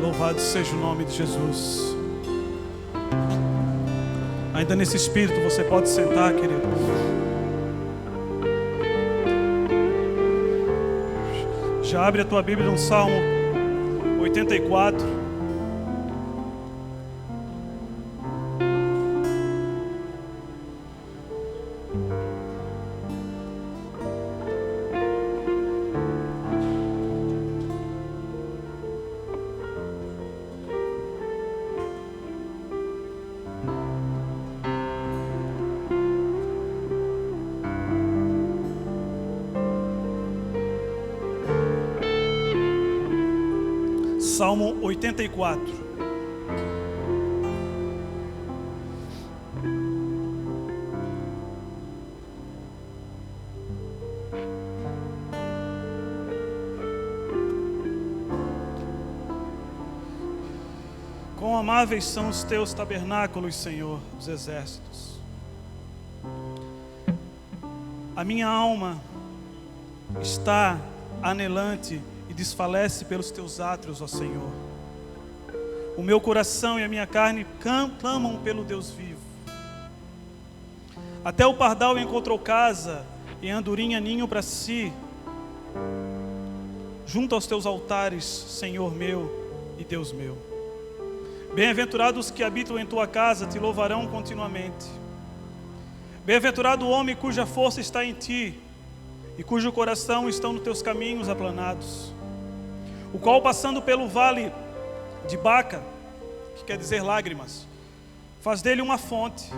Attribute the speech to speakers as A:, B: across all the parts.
A: Louvado seja o nome de Jesus. Ainda nesse espírito, você pode sentar, querido. Já abre a tua Bíblia no Salmo 84. Salmo 84. Quão amáveis são os teus tabernáculos, Senhor dos exércitos. A minha alma está anelante e desfalece pelos teus átrios, ó Senhor. O meu coração e a minha carne clamam pelo Deus vivo. Até o pardal encontrou casa e a andorinha ninho para si, junto aos teus altares, Senhor meu e Deus meu. Bem-aventurados que habitam em tua casa, te louvarão continuamente. Bem-aventurado o homem cuja força está em ti e cujo coração estão nos teus caminhos aplanados, o qual, passando pelo vale de Baca, que quer dizer lágrimas, faz dele uma fonte.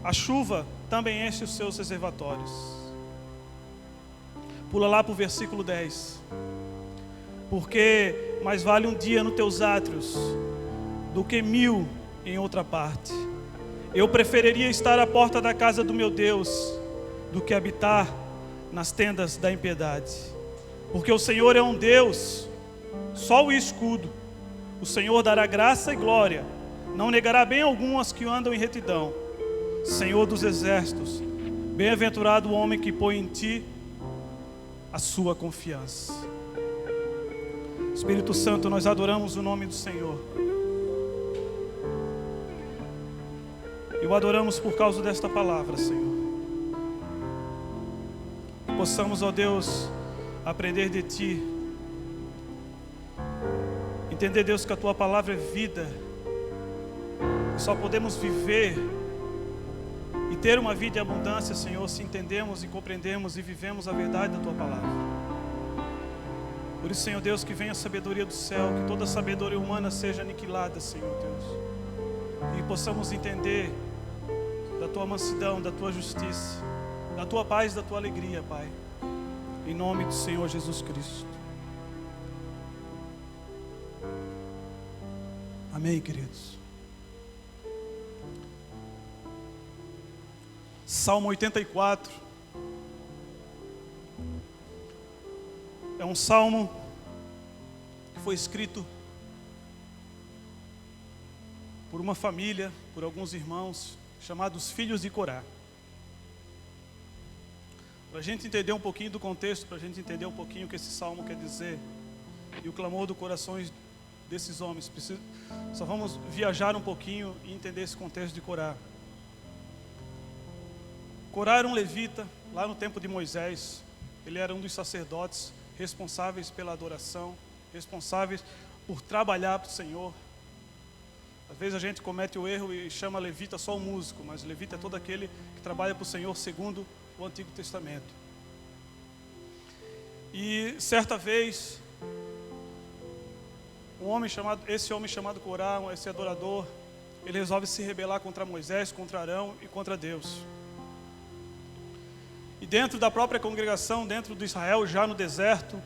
A: A chuva também enche os seus reservatórios. Pula lá para o versículo 10. Porque mais vale um dia nos teus átrios do que 1000 em outra parte. Eu preferiria estar à porta da casa do meu Deus do que habitar nas tendas da impiedade. Porque o Senhor é um Deus, só o escudo. O Senhor dará graça e glória, não negará bem algum aos que andam em retidão. Senhor dos exércitos, bem-aventurado o homem que põe em ti a sua confiança. Espírito Santo, nós adoramos o nome do Senhor. E o adoramos por causa desta palavra, Senhor. Que possamos, ó Deus, aprender de ti. Entender, Deus, que a tua palavra é vida. E só podemos viver e ter uma vida em abundância, Senhor, se entendemos e compreendemos e vivemos a verdade da tua palavra. Por isso, Senhor Deus, que venha a sabedoria do céu, que toda sabedoria humana seja aniquilada, Senhor Deus. E possamos entender da tua mansidão, da tua justiça, da tua paz, da tua alegria, Pai. Em nome do Senhor Jesus Cristo. Amém, queridos. Salmo 84 é um salmo que foi escrito por uma família, por alguns irmãos, chamados filhos de Corá. Para a gente entender um pouquinho do contexto, para a gente entender um pouquinho o que esse salmo quer dizer e o clamor do coração desses homens, só vamos viajar um pouquinho e entender esse contexto de Corá. Corá era um levita, lá no tempo de Moisés. Ele era um dos sacerdotes responsáveis pela adoração, responsáveis por trabalhar para o Senhor. Às vezes a gente comete o erro e chama levita só o músico, mas levita é todo aquele que trabalha para o Senhor segundo o Antigo Testamento. E certa vez, esse homem chamado Corá, esse adorador, ele resolve se rebelar contra Moisés, contra Arão e contra Deus. E dentro da própria congregação, dentro de Israel, já no deserto,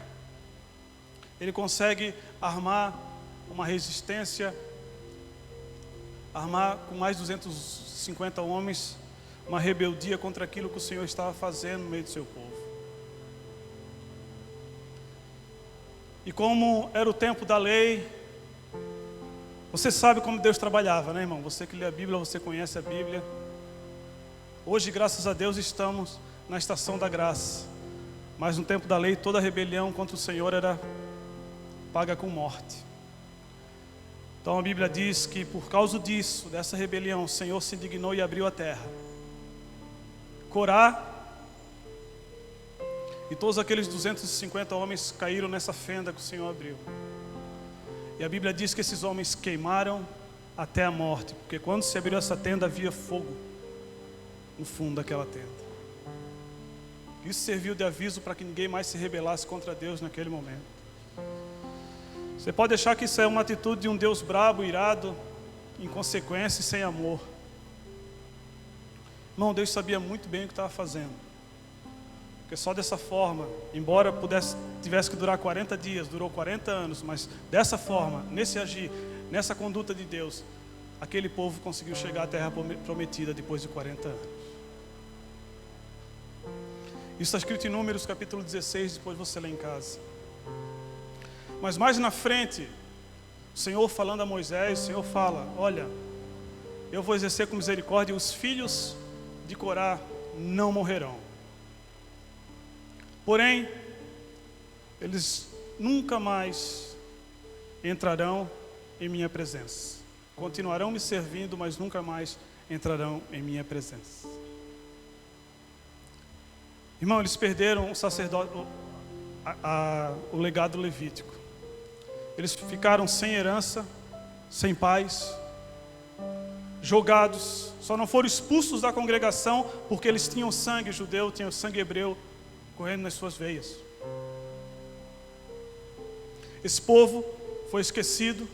A: ele consegue armar uma resistência, armar com mais de 250 homens, uma rebeldia contra aquilo que o Senhor estava fazendo no meio do seu povo. E como era o tempo da lei, você sabe como Deus trabalhava, né, irmão? Você que lê a Bíblia, você conhece a Bíblia. Hoje, graças a Deus, estamos na estação da graça. Mas no tempo da lei, toda rebelião contra o Senhor era paga com morte. Então a Bíblia diz que por causa disso, dessa rebelião, o Senhor se indignou e abriu a terra. Corá e todos aqueles 250 homens caíram nessa fenda que o Senhor abriu. E a Bíblia diz que esses homens queimaram até a morte, porque quando se abriu essa tenda havia fogo no fundo daquela tenda. Isso serviu de aviso para que ninguém mais se rebelasse contra Deus naquele momento. Você pode achar que isso é uma atitude de um Deus brabo, irado, inconsequência e sem amor. Irmão, Deus sabia muito bem o que estava fazendo. Porque só dessa forma, embora tivesse que durar 40 dias, durou 40 anos, mas dessa forma, nesse agir, nessa conduta de Deus, aquele povo conseguiu chegar à terra prometida depois de 40 anos. Isso está escrito em Números capítulo 16, depois você lê em casa. Mas mais na frente, o Senhor falando a Moisés, o Senhor fala: olha, eu vou exercer com misericórdia, e os filhos de Corá não morrerão. Porém, eles nunca mais entrarão em minha presença. Continuarão me servindo, mas nunca mais entrarão em minha presença. Irmão, eles perderam o sacerdócio, o legado levítico. Eles ficaram sem herança, sem paz, jogados. Só não foram expulsos da congregação porque eles tinham sangue judeu, tinham sangue hebreu correndo nas suas veias. Esse povo foi esquecido,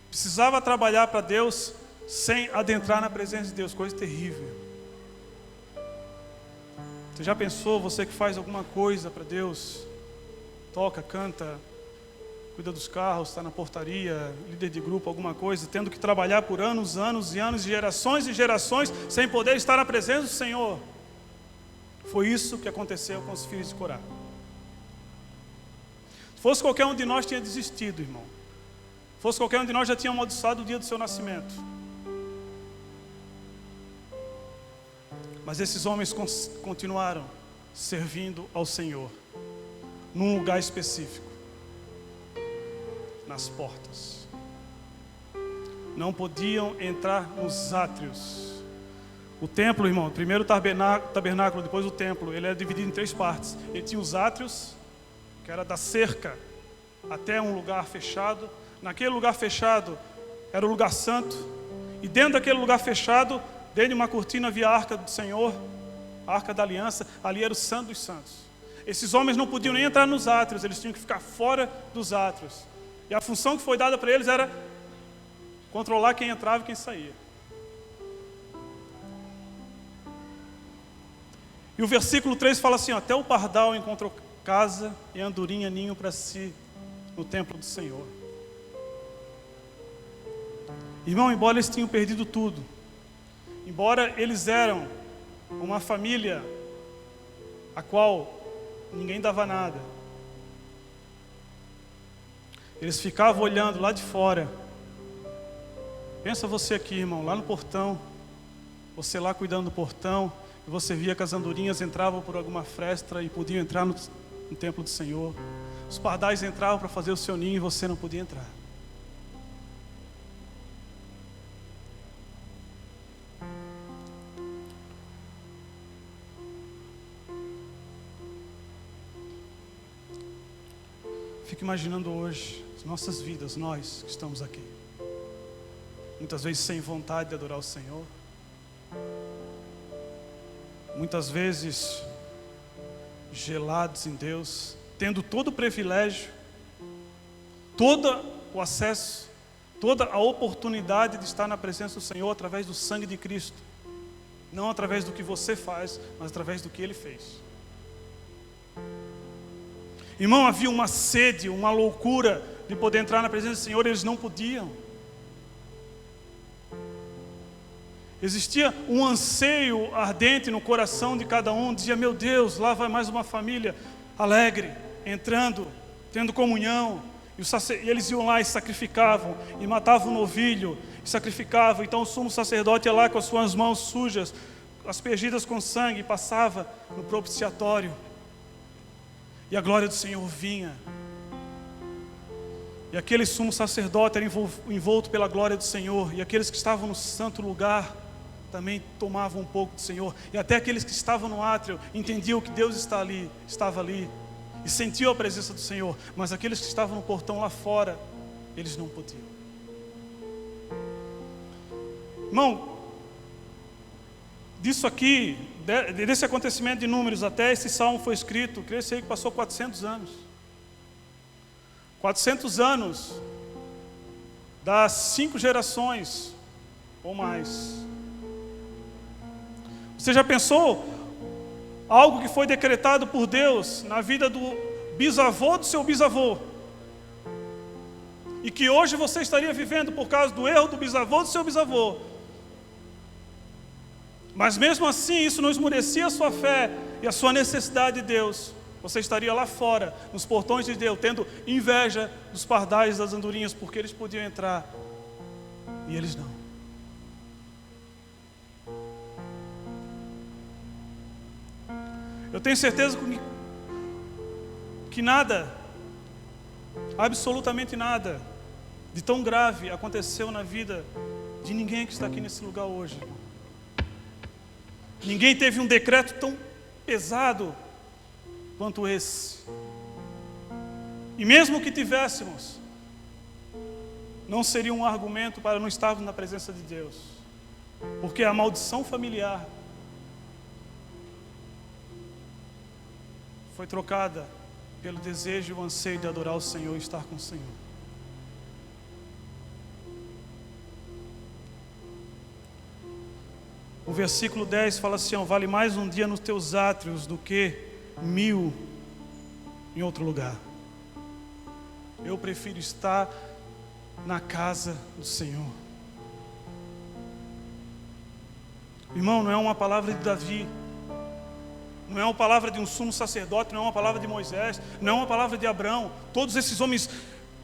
A: precisava trabalhar para Deus sem adentrar na presença de Deus, coisa terrível. Você já pensou, você que faz alguma coisa para Deus, toca, canta, cuida dos carros, está na portaria, líder de grupo, alguma coisa, tendo que trabalhar por anos, anos e anos, gerações e gerações, sem poder estar na presença do Senhor? Foi isso que aconteceu com os filhos de Corá. Se fosse qualquer um de nós, tinha desistido, irmão. Se fosse qualquer um de nós, já tinha amaldiçoado o dia do seu nascimento. Mas esses homens continuaram servindo ao Senhor, num lugar específico, nas portas. Não podiam entrar nos átrios. O templo, irmão, primeiro o tabernáculo, depois o templo, ele era dividido em 3 partes. Ele tinha os átrios, que era da cerca até um lugar fechado. Naquele lugar fechado era o lugar santo. E dentro daquele lugar fechado, dentro de uma cortina havia a arca do Senhor, a arca da aliança. Ali era o santo dos santos. Esses homens não podiam nem entrar nos átrios, eles tinham que ficar fora dos átrios. E a função que foi dada para eles era controlar quem entrava e quem saía. E o versículo 3 fala assim: até o pardal encontrou casa e a andorinha ninho para si no templo do Senhor. Irmão, embora eles tinham perdido tudo, embora eles eram uma família a qual ninguém dava nada, eles ficavam olhando lá de fora. Pensa você aqui, irmão, lá no portão, você lá cuidando do portão, e você via que as andorinhas entravam por alguma fresta e podiam entrar no templo do Senhor. Os pardais entravam para fazer o seu ninho e você não podia entrar. Fico imaginando hoje as nossas vidas, nós que estamos aqui, muitas vezes sem vontade de adorar o Senhor, muitas vezes gelados em Deus, tendo todo o privilégio, todo o acesso, toda a oportunidade de estar na presença do Senhor através do sangue de Cristo, não através do que você faz, mas através do que Ele fez. Irmão, havia uma sede, uma loucura de poder entrar na presença do Senhor, eles não podiam. Existia um anseio ardente no coração de cada um, dizia: meu Deus, lá vai mais uma família alegre, entrando, tendo comunhão. E eles iam lá e sacrificavam, e matavam um novilho, e sacrificavam. Então o sumo sacerdote ia lá com as suas mãos sujas, aspergidas com sangue, e passava no propiciatório. E a glória do Senhor vinha. E aquele sumo sacerdote era envolto pela glória do Senhor. E aqueles que estavam no santo lugar também tomavam um pouco do Senhor. E até aqueles que estavam no átrio entendiam que Deus estava ali. E sentiam a presença do Senhor. Mas aqueles que estavam no portão lá fora, eles não podiam. Irmão, disso aqui, desse acontecimento de Números até esse salmo foi escrito, creio que passou 400 anos. 400 anos das 5 gerações ou mais. Você já pensou algo que foi decretado por Deus na vida do bisavô do seu bisavô? E que hoje você estaria vivendo por causa do erro do bisavô do seu bisavô. Mas mesmo assim, isso não esmurecia a sua fé e a sua necessidade de Deus. Você estaria lá fora, nos portões de Deus, tendo inveja dos pardais, das andorinhas, porque eles podiam entrar e eles não. Eu tenho certeza que nada, absolutamente nada, de tão grave aconteceu na vida de ninguém que está aqui nesse lugar hoje. Ninguém teve um decreto tão pesado quanto esse. E mesmo que tivéssemos, não seria um argumento para não estarmos na presença de Deus. Porque a maldição familiar foi trocada pelo desejo e o anseio de adorar o Senhor e estar com o Senhor. O versículo 10 fala assim: vale mais um dia nos teus átrios do que 1000 em outro lugar. Eu prefiro estar na casa do Senhor. Irmão, não é uma palavra de Davi, não é uma palavra de um sumo sacerdote, não é uma palavra de Moisés, não é uma palavra de Abraão. Todos esses homens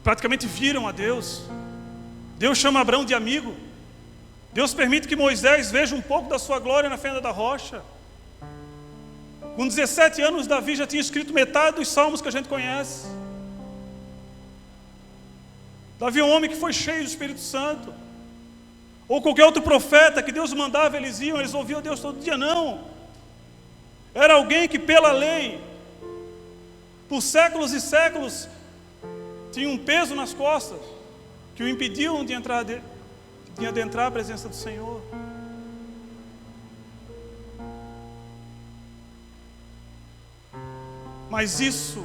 A: praticamente viram a Deus. Deus chama Abraão de amigo. Deus permite que Moisés veja um pouco da sua glória na fenda da rocha. Com 17 anos, Davi já tinha escrito metade dos salmos que a gente conhece. Davi é um homem que foi cheio do Espírito Santo. Ou qualquer outro profeta que Deus mandava, eles iam, eles ouviam Deus todo dia. Não. Era alguém que pela lei, por séculos e séculos, tinha um peso nas costas, que o impediam de adentrar a presença do Senhor. Mas isso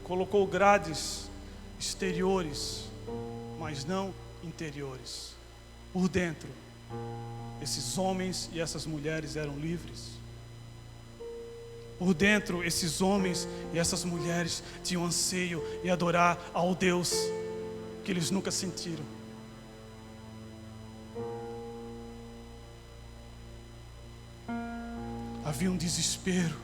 A: colocou grades exteriores, mas não interiores. Por dentro, esses homens e essas mulheres eram livres. Por dentro, esses homens e essas mulheres tinham anseio em adorar ao Deus que eles nunca sentiram. Havia um desespero,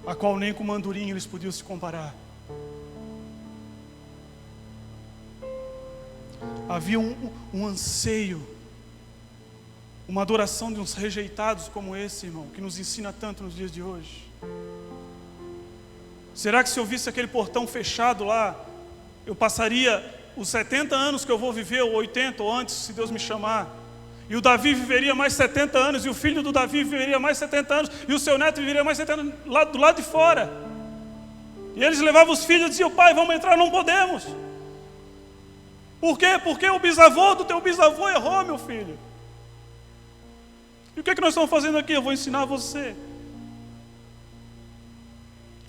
A: a qual nem com uma andorinha eles podiam se comparar. Havia um anseio, uma adoração de uns rejeitados como esse, irmão, que nos ensina tanto nos dias de hoje. Será que se eu visse aquele portão fechado lá, eu passaria os 70 anos que eu vou viver, ou 80, ou antes, se Deus me chamar, e o Davi viveria mais 70 anos, e o filho do Davi viveria mais 70 anos, e o seu neto viveria mais 70 anos do lado de fora? E eles levavam os filhos e diziam: pai, vamos entrar, não podemos. Por quê? Porque o bisavô do teu bisavô errou, meu filho. E o que é que nós estamos fazendo aqui? Eu vou ensinar você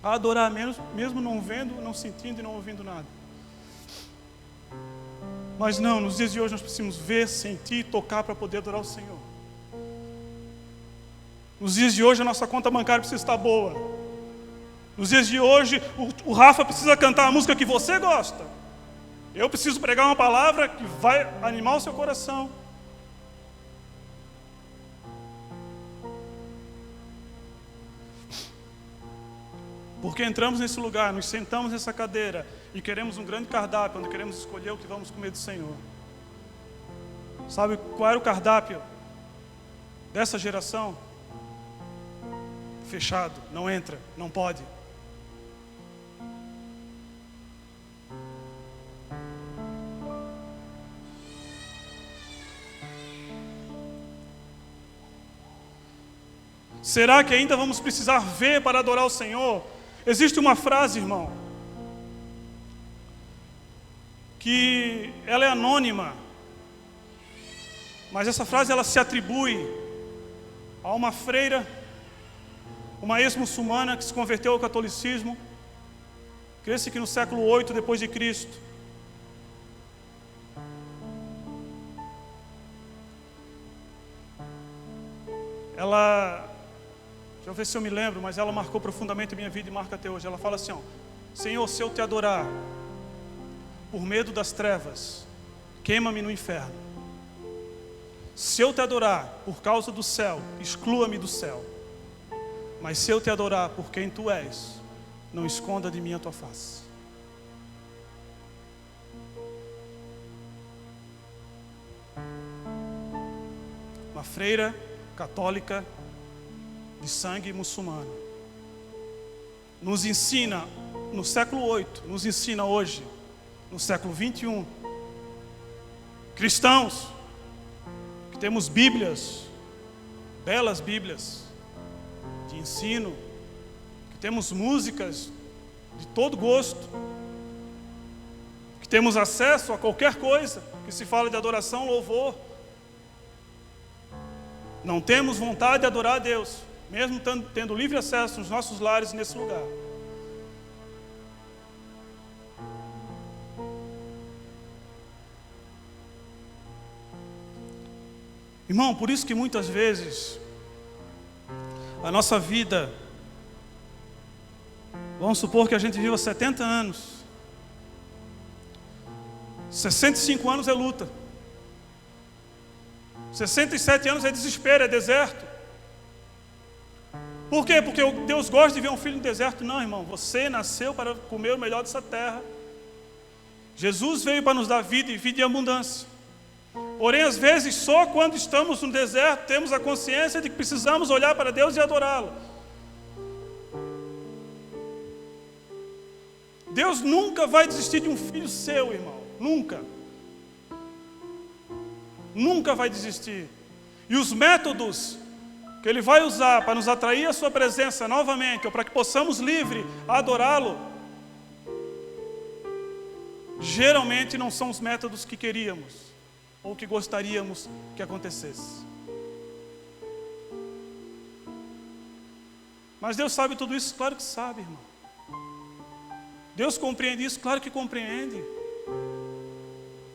A: a adorar mesmo não vendo, não sentindo e não ouvindo nada. Mas não, nos dias de hoje nós precisamos ver, sentir e tocar para poder adorar o Senhor. Nos dias de hoje a nossa conta bancária precisa estar boa. Nos dias de hoje o Rafa precisa cantar a música que você gosta. Eu preciso pregar uma palavra que vai animar o seu coração. Porque entramos nesse lugar, nos sentamos nessa cadeira e queremos um grande cardápio, onde queremos escolher o que vamos comer do Senhor. Sabe qual era o cardápio dessa geração? fechado, não entra, não pode. Será que ainda vamos precisar ver para adorar o Senhor? Existe uma frase, irmão, que ela é anônima, mas essa frase ela se atribui a uma freira, uma ex-muçulmana que se converteu ao catolicismo, creio que no século 8 depois de Cristo. Ela, deixa eu ver se eu me lembro, mas ela marcou profundamente a minha vida e marca até hoje. Ela fala assim, ó: Senhor, se eu te adorar por medo das trevas, queima-me no inferno. Se eu te adorar por causa do céu, exclua-me do céu. Mas se eu te adorar por quem tu és, não esconda de mim a tua face. Uma freira católica de sangue muçulmano nos ensina no século 8, nos ensina hoje, no século 21, cristãos que temos Bíblias, belas Bíblias de ensino, que temos músicas de todo gosto, que temos acesso a qualquer coisa que se fala de adoração, louvor. Não temos vontade de adorar a Deus, mesmo tendo livre acesso nos nossos lares nesse lugar. Irmão, por isso que muitas vezes a nossa vida, vamos supor que a gente viva 70 anos, 65 anos é luta, 67 anos é desespero, é deserto. Por quê? Porque Deus gosta de ver um filho no deserto? Não, irmão, você nasceu para comer o melhor dessa terra. Jesus veio para nos dar vida e vida em abundância. Porém, às vezes, só quando estamos no deserto, temos a consciência de que precisamos olhar para Deus e adorá-lo. Deus nunca vai desistir de um filho seu, irmão. Nunca. Nunca vai desistir. E os métodos que Ele vai usar para nos atrair a sua presença novamente, ou para que possamos livre adorá-lo, geralmente não são os métodos que queríamos, ou que gostaríamos que acontecesse. Mas Deus sabe tudo isso? Claro que sabe, irmão. Deus compreende isso? Claro que compreende.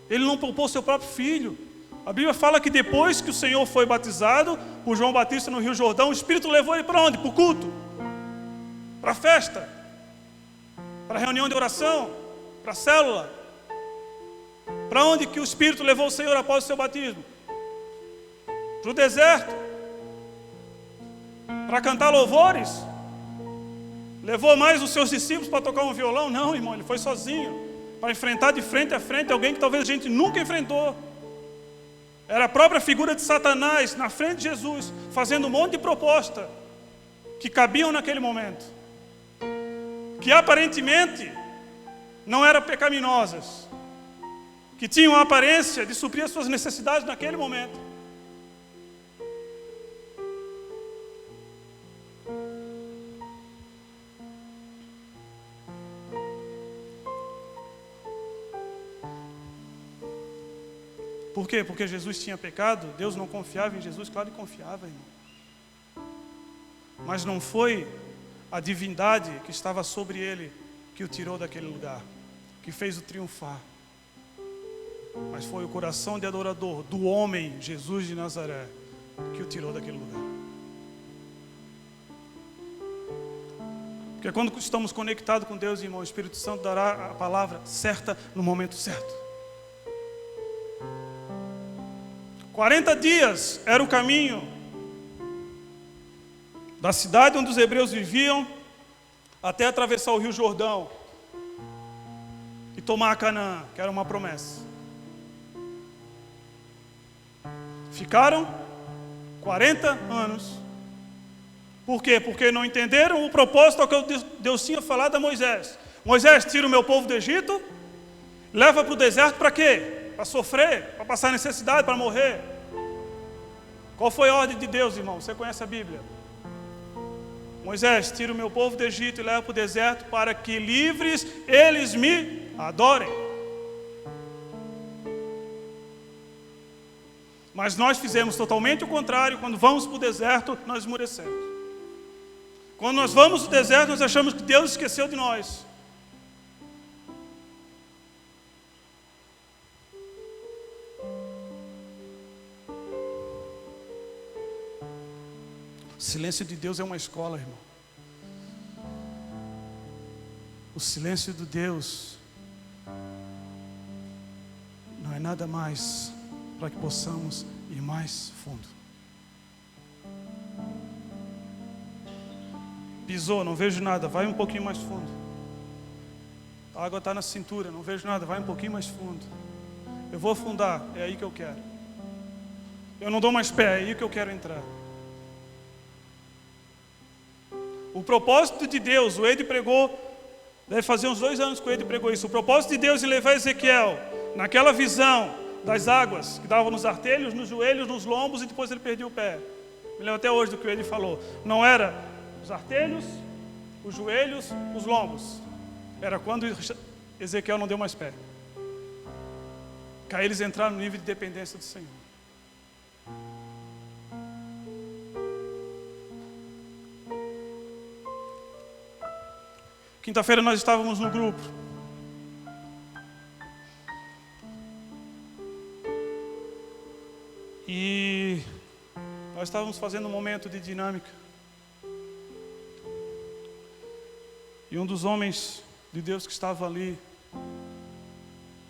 A: Ele não poupou seu próprio filho. A Bíblia fala que depois que o Senhor foi batizado por João Batista no Rio Jordão, o Espírito levou ele para onde? Para o culto, para a festa, para a reunião de oração, para a célula. Para onde que o Espírito levou o Senhor após o seu batismo? Para o deserto, para cantar louvores. Levou mais os seus discípulos para tocar um violão? Não, irmão, ele foi sozinho, para enfrentar de frente a frente alguém que talvez a gente nunca enfrentou. Era a própria figura de Satanás na frente de Jesus, fazendo um monte de proposta que cabiam naquele momento, que aparentemente não eram pecaminosas, que tinham a aparência de suprir as suas necessidades naquele momento. Por quê? Porque Jesus tinha pecado? Deus não confiava em Jesus? Claro que confiava, irmão. Mas não foi a divindade que estava sobre ele que o tirou daquele lugar, que fez o triunfar. Mas foi o coração de adorador do homem, Jesus de Nazaré, que o tirou daquele lugar. Porque quando estamos conectados com Deus, irmão, o Espírito Santo dará a palavra certa no momento certo. 40 dias era o caminho da cidade onde os hebreus viviam até atravessar o Rio Jordão e tomar Canaã, que era uma promessa. Ficaram 40 anos Por quê? Porque não entenderam o propósito ao que Deus tinha falado a Moisés. Moisés, tira o meu povo do Egito, leva para o deserto para quê? Para sofrer, para passar necessidade, para morrer. Qual foi a ordem de Deus, irmão? Você conhece a Bíblia? Moisés, tira o meu povo do Egito e leva para o deserto para que livres eles me adorem. Mas nós fizemos totalmente o contrário. Quando vamos para o deserto, nós esmorecemos. Quando nós vamos para o deserto, nós achamos que Deus esqueceu de nós. O silêncio de Deus é uma escola, irmão. O silêncio de Deus não é nada mais para que possamos ir mais fundo. Pisou, não vejo nada, vai um pouquinho mais fundo. A água está na cintura, não vejo nada, vai um pouquinho mais fundo. Eu vou afundar, é aí que eu quero. Eu não dou mais pé, é aí que eu quero entrar. O propósito de Deus, o Ed pregou, deve fazer uns 2 anos que o Ed pregou isso. O propósito de Deus em levar Ezequiel naquela visão das águas que davam nos artelhos, nos joelhos, nos lombos, e depois ele perdia o pé. Me lembro até hoje do que o Ed falou. Não era os artelhos, os joelhos, os lombos. Era quando Ezequiel não deu mais pé. Que aí eles entraram no nível de dependência do Senhor. Quinta-feira nós estávamos no grupo. E nós estávamos fazendo um momento de dinâmica. E um dos homens de Deus que estava ali,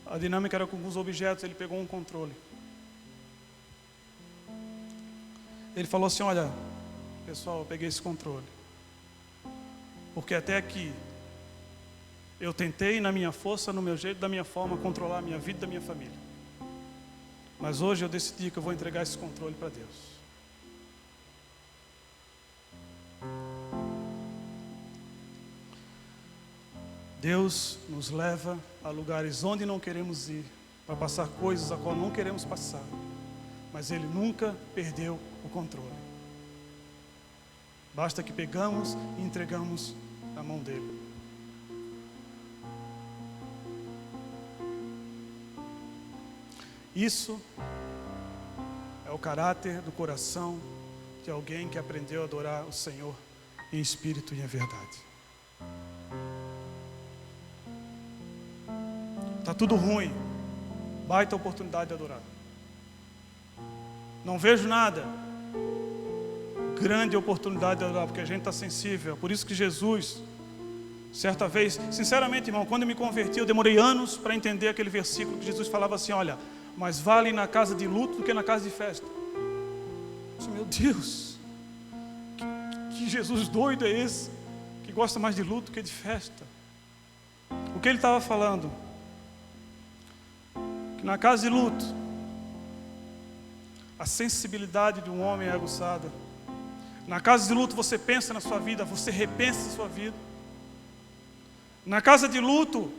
A: a dinâmica era com alguns objetos, ele pegou um controle. Ele falou assim: olha, pessoal, eu peguei esse controle. Porque até aqui, eu tentei na minha força, no meu jeito, da minha forma, controlar a minha vida e da minha família. Mas hoje eu decidi que eu vou entregar esse controle para Deus. Deus nos leva a lugares onde não queremos ir, para passar coisas a qual não queremos passar. Mas Ele nunca perdeu o controle. Basta que pegamos e entregamos na mão dEle. Isso é o caráter do coração de alguém que aprendeu a adorar o Senhor em espírito e em verdade. Está tudo ruim, baita oportunidade de adorar. Não vejo nada, grande oportunidade de adorar, porque a gente está sensível. É por isso que Jesus, certa vez, sinceramente, irmão, quando eu me converti, eu demorei anos para entender aquele versículo que Jesus falava assim: olha, mais vale na casa de luto do que na casa de festa. Eu disse, meu Deus, que Jesus doido é esse, que gosta mais de luto que de festa? O que ele estava falando? Que na casa de luto, a sensibilidade de um homem é aguçada. Na casa de luto você pensa na sua vida, você repensa a sua vida. Na casa de luto,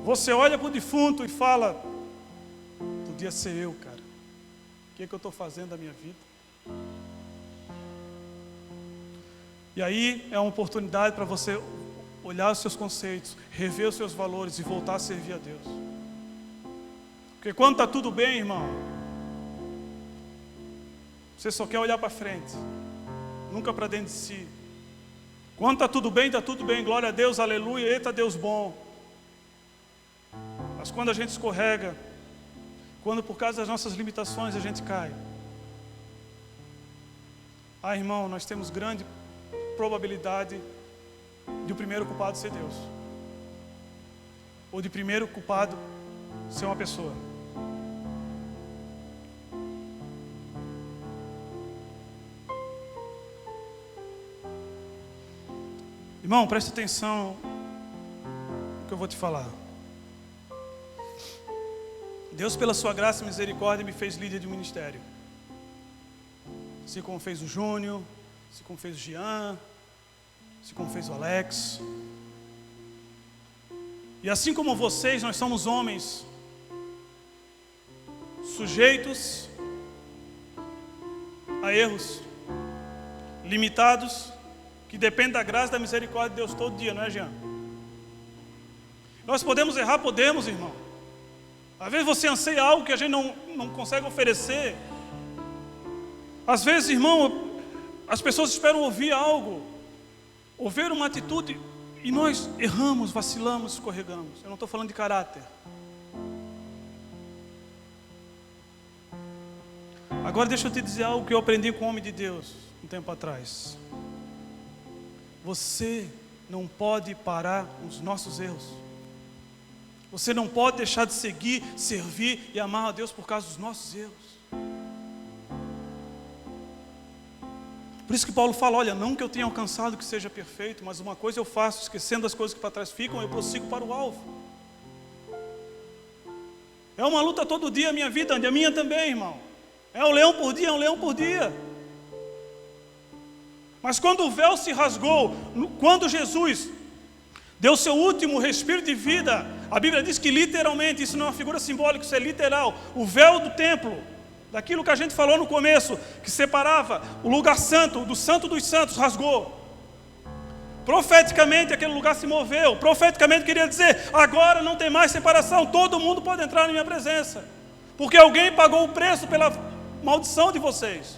A: você olha para o defunto e fala: podia ser eu, cara. O que é que eu estou fazendo da minha vida? E aí é uma oportunidade para você olhar os seus conceitos, rever os seus valores e voltar a servir a Deus. Porque quando está tudo bem, irmão, você só quer olhar para frente, nunca para dentro de si. Quando está tudo bem, glória a Deus, aleluia, eita Deus bom. Mas quando a gente escorrega, quando por causa das nossas limitações a gente cai, irmão, nós temos grande probabilidade de o primeiro culpado ser Deus, ou de primeiro culpado ser uma pessoa. Irmão, preste atenção no que eu vou te falar. Deus, pela sua graça e misericórdia, me fez líder de um ministério. Assim como fez o Júnior, assim como fez o Jean, assim como fez o Alex. E assim como vocês, nós somos homens sujeitos a erros, limitados, que dependem da graça e da misericórdia de Deus todo dia, não é, Jean? Nós podemos errar, podemos, irmão. Às vezes você anseia algo que a gente não consegue oferecer. Às vezes, irmão, as pessoas esperam ouvir algo, ouvir uma atitude, e nós erramos, vacilamos, escorregamos. Eu não estou falando de caráter. Agora deixa eu te dizer algo que eu aprendi com um homem de Deus um tempo atrás. Você não pode parar os nossos erros. Você não pode deixar de seguir, servir e amar a Deus por causa dos nossos erros. Por isso que Paulo fala, olha, não que eu tenha alcançado que seja perfeito, mas uma coisa eu faço, esquecendo as coisas que para trás ficam, eu prossigo para o alvo. É uma luta todo dia a minha vida, a minha também, irmão. É um leão por dia, é um leão por dia. Mas quando o véu se rasgou, quando Jesus deu seu último respiro de vida, a Bíblia diz que literalmente, isso não é uma figura simbólica, isso é literal, o véu do templo, daquilo que a gente falou no começo, que separava o lugar santo do santo dos santos, rasgou. Profeticamente aquele lugar se moveu, profeticamente queria dizer, agora não tem mais separação, todo mundo pode entrar na minha presença, porque alguém pagou o preço pela maldição de vocês.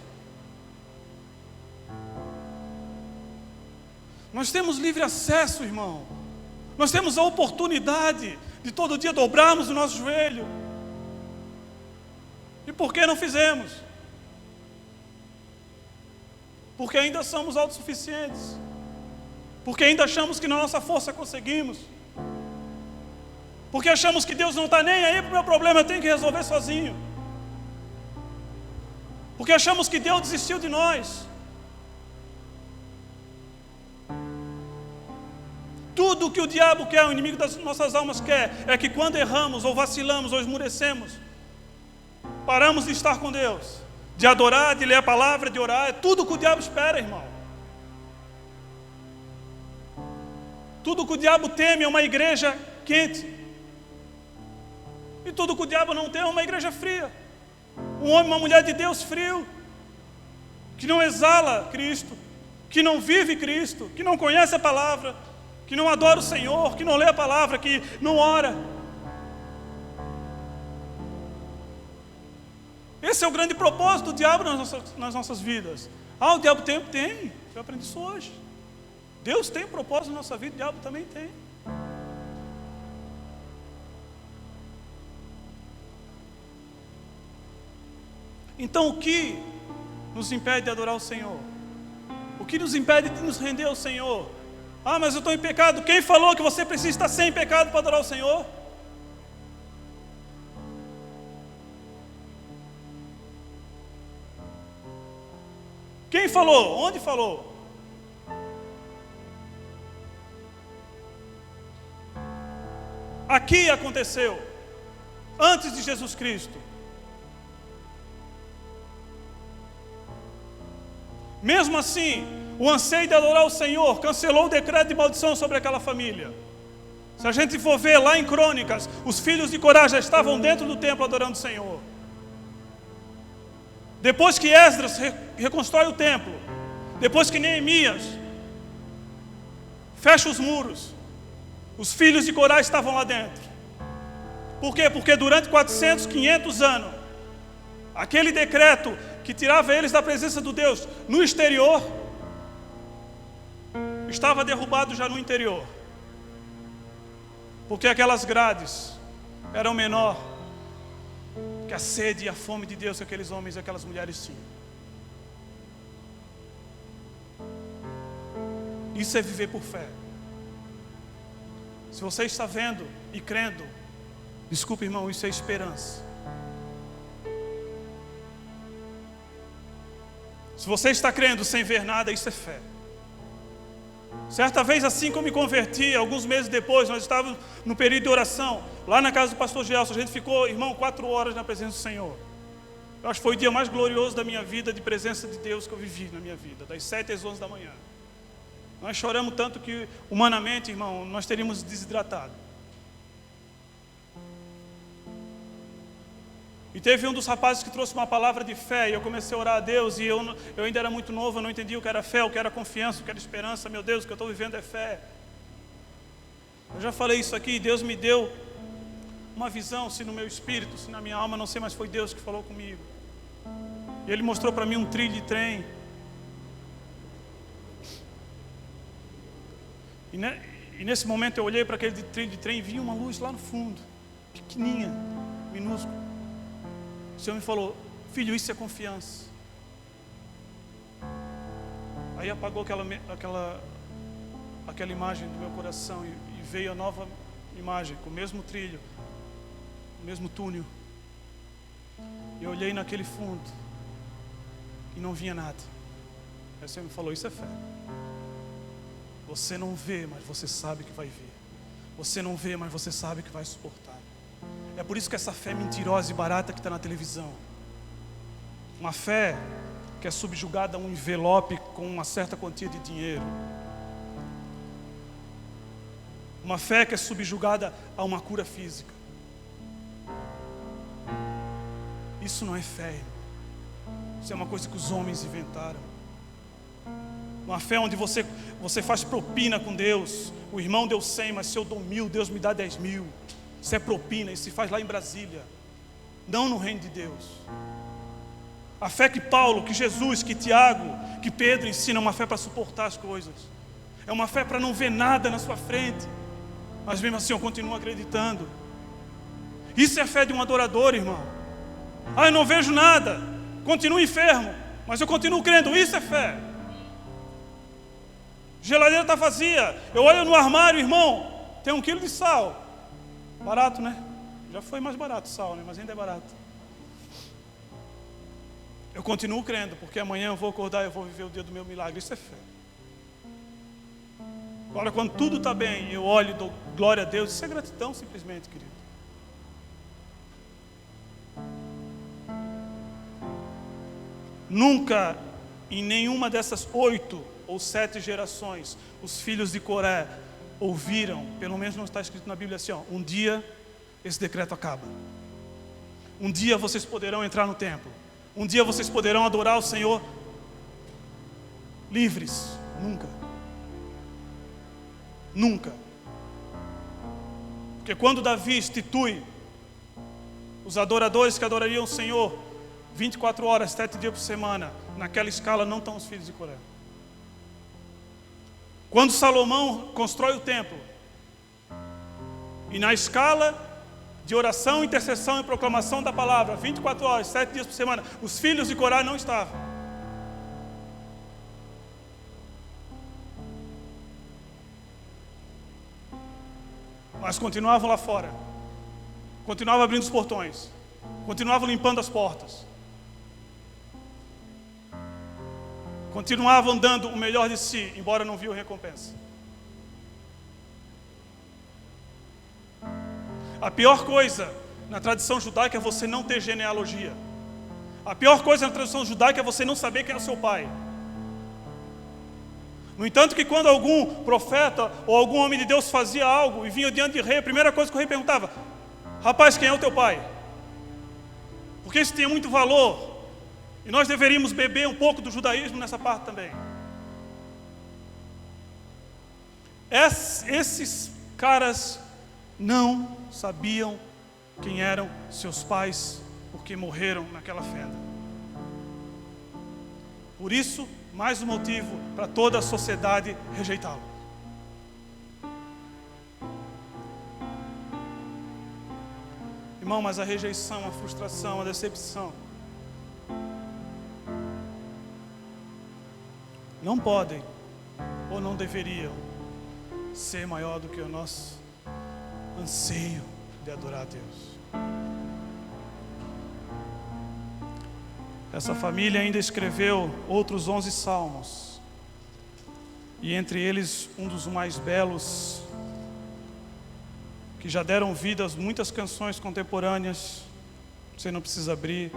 A: Nós temos livre acesso, irmão. Nós temos a oportunidade de todo dia dobrarmos o nosso joelho. E por que não fizemos? Porque ainda somos autossuficientes. Porque ainda achamos que na nossa força conseguimos. Porque achamos que Deus não está nem aí para o meu problema, eu tenho que resolver sozinho. Porque achamos que Deus desistiu de nós. Tudo que o diabo quer, o inimigo das nossas almas quer, é que quando erramos, ou vacilamos, ou esmurecemos, paramos de estar com Deus, de adorar, de ler a palavra, de orar. É tudo que o diabo espera, irmão. Tudo que o diabo teme é uma igreja quente. E tudo que o diabo não tem é uma igreja fria. Um homem, uma mulher de Deus frio, que não exala Cristo, que não vive Cristo, que não conhece a palavra, que não adora o Senhor, que não lê a palavra, que não ora. Esse é o grande propósito do diabo nas nossas vidas. Ah, o diabo tem. Eu aprendi isso hoje. Deus tem propósito na nossa vida, o diabo também tem. Então o que nos impede de adorar o Senhor? O que nos impede de nos render ao Senhor? Ah, mas eu estou em pecado. Quem falou que você precisa estar sem pecado para adorar o Senhor? Quem falou? Onde falou? Aqui aconteceu, antes de Jesus Cristo. Mesmo assim, o anseio de adorar o Senhor cancelou o decreto de maldição sobre aquela família. Se a gente for ver lá em Crônicas, os filhos de Corá já estavam dentro do templo adorando o Senhor. Depois que Esdras reconstrói o templo, depois que Neemias fecha os muros, os filhos de Corá estavam lá dentro. Por quê? Porque durante 400, 500 anos, aquele decreto que tirava eles da presença do Deus no exterior, estava derrubado já no interior. Porque aquelas grades eram menor que a sede e a fome de Deus que aqueles homens e aquelas mulheres tinham. Isso é viver por fé. Se você está vendo e crendo, desculpe, irmão, isso é esperança. Se você está crendo sem ver nada, isso é fé. Certa vez, assim que eu me converti, alguns meses depois, nós estávamos no período de oração, lá na casa do pastor Gelson. A gente ficou, irmão, 4 horas na presença do Senhor. Eu acho que foi o dia mais glorioso da minha vida, de presença de Deus que eu vivi na minha vida, das 7 às 11 da manhã. Nós choramos tanto que, humanamente, irmão, nós teríamos desidratado. E teve um dos rapazes que trouxe uma palavra de fé, e eu comecei a orar a Deus, e eu ainda era muito novo, eu não entendia o que era fé, o que era confiança, o que era esperança. Meu Deus, o que eu estou vivendo é fé. Eu já falei isso aqui, Deus me deu uma visão, se no meu espírito, se na minha alma, não sei, mas foi Deus que falou comigo. E Ele mostrou para mim um trilho de trem. E nesse momento eu olhei para aquele trilho de trem e vi uma luz lá no fundo, pequenininha, minúscula. O Senhor me falou: filho, isso é confiança. Aí apagou aquela imagem do meu coração e veio a nova imagem, com o mesmo trilho, o mesmo túnel. Eu olhei naquele fundo e não vinha nada. Aí o Senhor me falou: isso é fé. Você não vê, mas você sabe que vai ver. Você não vê, mas você sabe que vai suportar. É por isso que essa fé mentirosa e barata que está na televisão, uma fé que é subjugada a um envelope com uma certa quantia de dinheiro, uma fé que é subjugada a uma cura física, isso não é fé, irmão. Isso é uma coisa que os homens inventaram. Uma fé onde você faz propina com Deus. O irmão deu 100, mas se eu dou 1000, Deus me dá 10.000. Isso é propina, isso se faz lá em Brasília, não no reino de Deus. A fé que Paulo, que Jesus, que Tiago, que Pedro ensina é uma fé para suportar as coisas. É uma fé para não ver nada na sua frente, mas mesmo assim eu continuo acreditando. Isso é a fé de um adorador, irmão. Eu não vejo nada, continuo enfermo, mas eu continuo crendo. Isso é fé. Geladeira está vazia, eu olho no armário, irmão, tem 1 quilo de sal. Barato, né? Já foi mais barato o sal, né? Mas ainda é barato. Eu continuo crendo, porque amanhã eu vou acordar e eu vou viver o dia do meu milagre. Isso é fé. Agora, quando tudo está bem, eu olho e dou glória a Deus. Isso é gratidão, simplesmente, querido. Nunca, em nenhuma dessas 8 ou 7 gerações, os filhos de Coré ouviram, pelo menos não está escrito na Bíblia assim, um dia esse decreto acaba. Um dia vocês poderão entrar no templo. Um dia vocês poderão adorar o Senhor livres. Nunca. Nunca. Porque quando Davi institui os adoradores que adorariam o Senhor 24 horas, 7 dias por semana, naquela escala não estão os filhos de Coré. Quando Salomão constrói o templo, e na escala de oração, intercessão e proclamação da palavra, 24 horas, 7 dias por semana, os filhos de Corá não estavam. Mas continuavam lá fora, continuavam abrindo os portões, continuavam limpando as portas, continuavam dando o melhor de si, embora não viam recompensa. A pior coisa na tradição judaica é você não ter genealogia. A pior coisa na tradição judaica é você não saber quem é o seu pai. No entanto, que quando algum profeta ou algum homem de Deus fazia algo e vinha diante de rei, a primeira coisa que o rei perguntava: rapaz, quem é o teu pai? Porque isso tinha muito valor. E nós deveríamos beber um pouco do judaísmo nessa parte também. Esses caras não sabiam quem eram seus pais, porque morreram naquela fenda. Por isso, mais um motivo para toda a sociedade rejeitá-lo. Irmão, mas a rejeição, a frustração, a decepção não podem ou não deveriam ser maior do que o nosso anseio de adorar a Deus. Essa família ainda escreveu outros 11 salmos, e entre eles um dos mais belos, que já deram vida a muitas canções contemporâneas, Você não precisa abrir,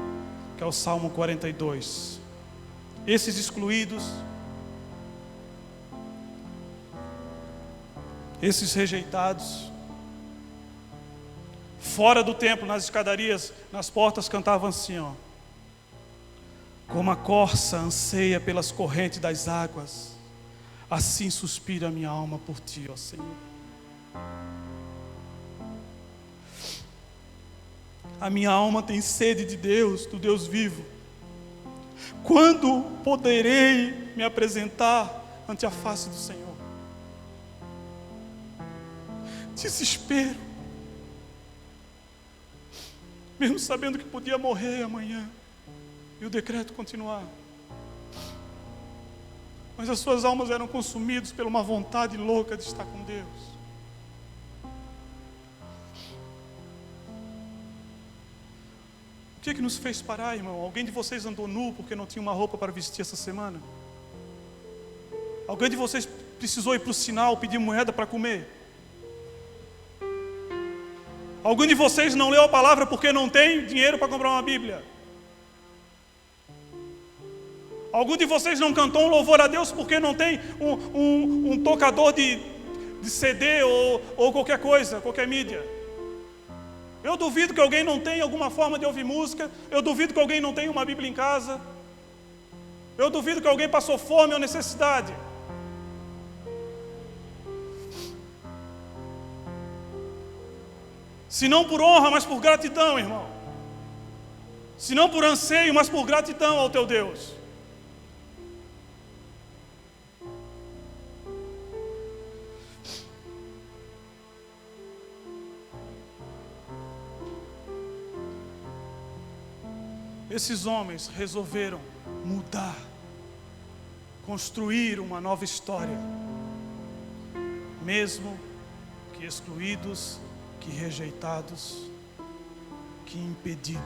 A: que é o Salmo 42. Esses excluídos, esses rejeitados, fora do templo, nas escadarias, nas portas, cantavam assim, ó: como a corça anseia pelas correntes das águas, assim suspira a minha alma por ti, ó Senhor. A minha alma tem sede de Deus, do Deus vivo. Quando poderei me apresentar ante a face do Senhor? Desespero, mesmo sabendo que podia morrer amanhã e o decreto continuar. Mas as suas almas eram consumidas por uma vontade louca de estar com Deus. O que nos fez parar, irmão? Alguém de vocês andou nu porque não tinha uma roupa para vestir essa semana? Alguém de vocês precisou ir para o sinal pedir moeda para comer? Alguém de vocês não leu a palavra porque não tem dinheiro para comprar uma Bíblia? Algum de vocês não cantou um louvor a Deus porque não tem um tocador de CD ou qualquer coisa, qualquer mídia? Eu duvido que alguém não tenha alguma forma de ouvir música. Eu duvido que alguém não tenha uma Bíblia em casa. Eu duvido que alguém passou fome ou necessidade. Se não por honra, mas por gratidão, irmão. Se não por anseio, mas por gratidão ao teu Deus. Esses homens resolveram mudar, construir uma nova história, mesmo que excluídos, que rejeitados, que impedidos.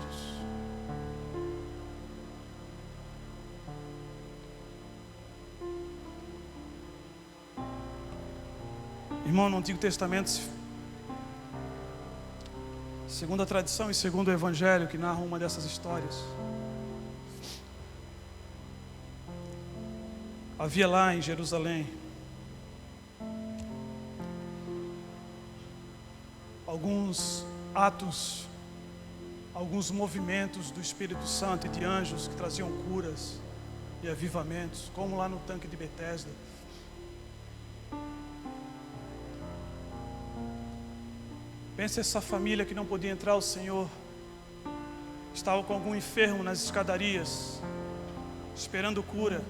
A: Irmão, no Antigo Testamento, segundo a tradição e segundo o Evangelho que narram uma dessas histórias, havia lá em Jerusalém alguns atos, alguns movimentos do Espírito Santo e de anjos que traziam curas e avivamentos, como lá no tanque de Betesda. Pensa essa família que não podia entrar ao Senhor, estava com algum enfermo nas escadarias, esperando cura,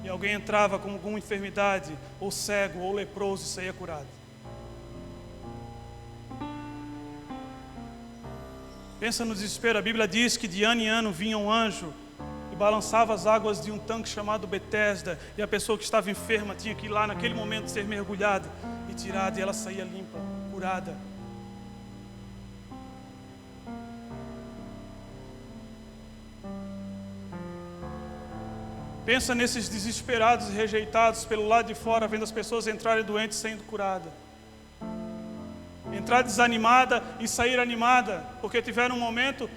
A: e alguém entrava com alguma enfermidade, ou cego, ou leproso, e saía curado. Pensa no desespero. A Bíblia diz que de ano em ano vinha um anjo e balançava as águas de um tanque chamado Betesda, e a pessoa que estava enferma tinha que ir lá naquele momento ser mergulhada e tirada, e ela saía limpa, curada. Pensa nesses desesperados e rejeitados pelo lado de fora, vendo as pessoas entrarem doentes e saindo curadas. Entrar desanimada e sair animada, porque tiveram um momento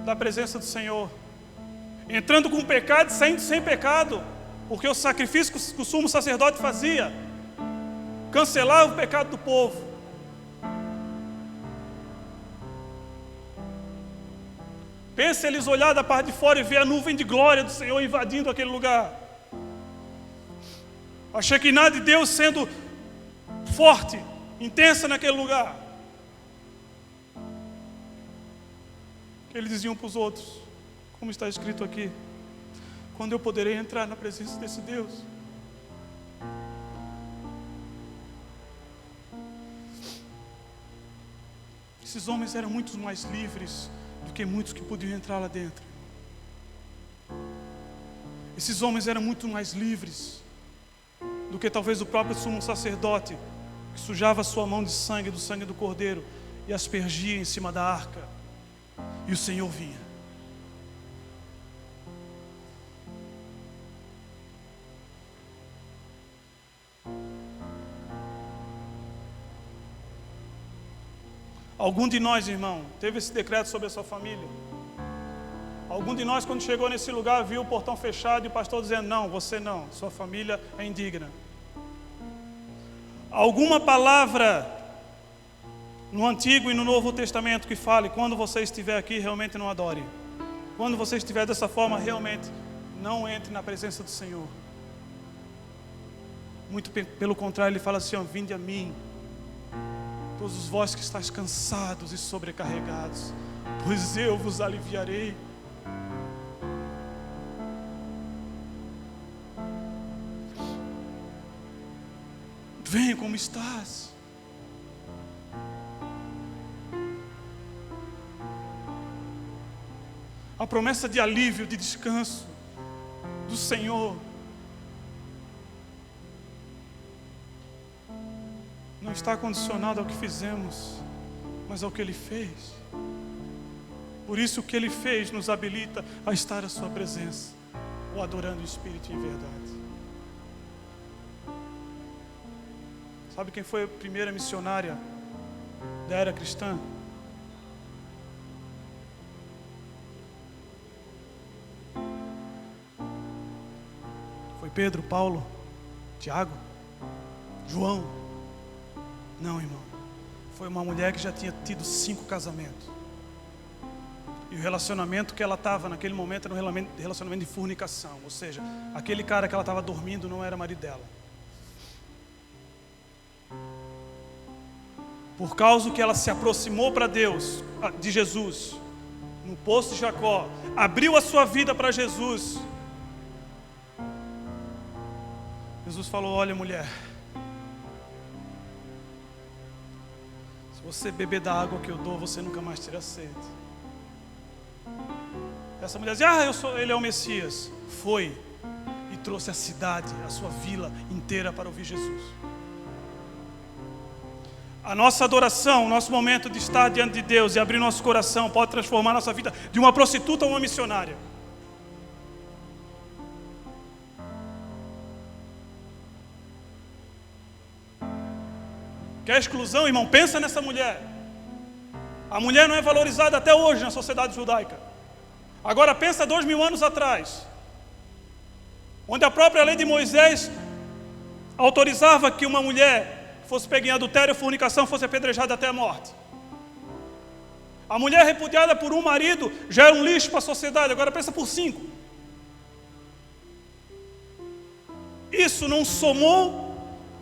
A: da presença do Senhor. Entrando com pecado e saindo sem pecado, porque o sacrifício que o sumo sacerdote fazia cancelava o pecado do povo. Pensa eles olhar da parte de fora e ver a nuvem de glória do Senhor invadindo aquele lugar. A Shekinah de Deus sendo forte, intensa naquele lugar. Eles diziam para os outros, como está escrito aqui: quando eu poderei entrar na presença desse Deus? Esses homens eram muito mais livres do que muitos que podiam entrar lá dentro. Esses homens eram muito mais livres do que talvez o próprio sumo sacerdote, que sujava a sua mão de sangue, do sangue do cordeiro, e aspergia em cima da arca, e o Senhor vinha. Algum de nós, irmão, teve esse decreto sobre a sua família? Algum de nós, quando chegou nesse lugar, viu o portão fechado e o pastor dizendo: não, você não, sua família é indigna. Alguma palavra no Antigo e no Novo Testamento que fale: quando você estiver aqui, realmente não adore. Quando você estiver dessa forma, realmente não entre na presença do Senhor. Muito pelo contrário, ele fala assim: ó, vinde a mim, todos os vós que estáis cansados e sobrecarregados, pois eu vos aliviarei. Venha como estás. A promessa de alívio, de descanso do Senhor não está condicionada ao que fizemos, mas ao que Ele fez. Por isso, o que Ele fez nos habilita a estar à Sua presença, o adorando o Espírito em verdade. Sabe quem foi a primeira missionária da era cristã? Foi Pedro, Paulo, Tiago, João? Não, irmão. Foi uma mulher que já tinha tido 5 casamentos. E o relacionamento que ela estava naquele momento era um relacionamento de fornicação. Ou seja, aquele cara que ela estava dormindo não era marido dela. Por causa que ela se aproximou para Deus, de Jesus, no poço de Jacó, abriu a sua vida para Jesus. Jesus falou: olha, mulher, se você beber da água que eu dou, você nunca mais terá sede. Essa mulher dizia: ele é o Messias. Foi e trouxe a cidade, a sua vila inteira para ouvir Jesus. A nossa adoração, o nosso momento de estar diante de Deus e abrir nosso coração pode transformar nossa vida de uma prostituta a uma missionária. Quer exclusão, irmão? Pensa nessa mulher. A mulher não é valorizada até hoje na sociedade judaica. Agora pensa 2000 anos atrás, onde a própria lei de Moisés autorizava que uma mulher fosse pega em adultério ou fornicação, fosse apedrejada até a morte. A mulher repudiada por um marido já era um lixo para a sociedade, agora pensa por 5. Isso não somou,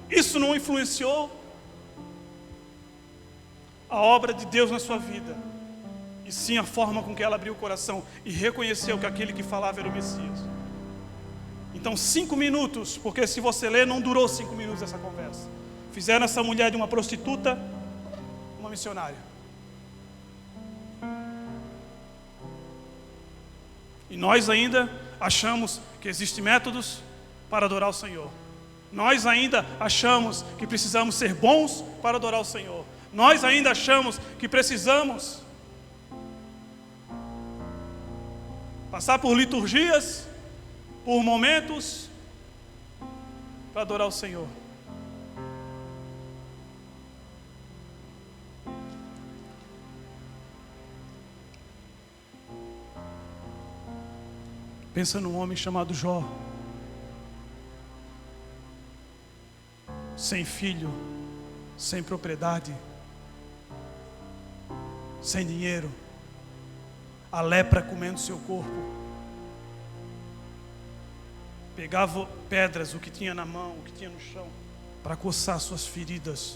A: isso não influenciou a obra de Deus na sua vida, e sim a forma com que ela abriu o coração e reconheceu que aquele que falava era o Messias. Então 5 minutos, porque se você ler, não durou 5 minutos essa conversa. Fizeram essa mulher de uma prostituta uma missionária. E nós ainda achamos que existem métodos para adorar o Senhor. Nós ainda achamos que precisamos ser bons para adorar o Senhor. Nós ainda achamos que precisamos passar por liturgias, por momentos para adorar o Senhor. Pensa num homem chamado Jó, sem filho, sem propriedade, sem dinheiro, a lepra comendo seu corpo, pegava pedras, o que tinha na mão, o que tinha no chão, para coçar suas feridas,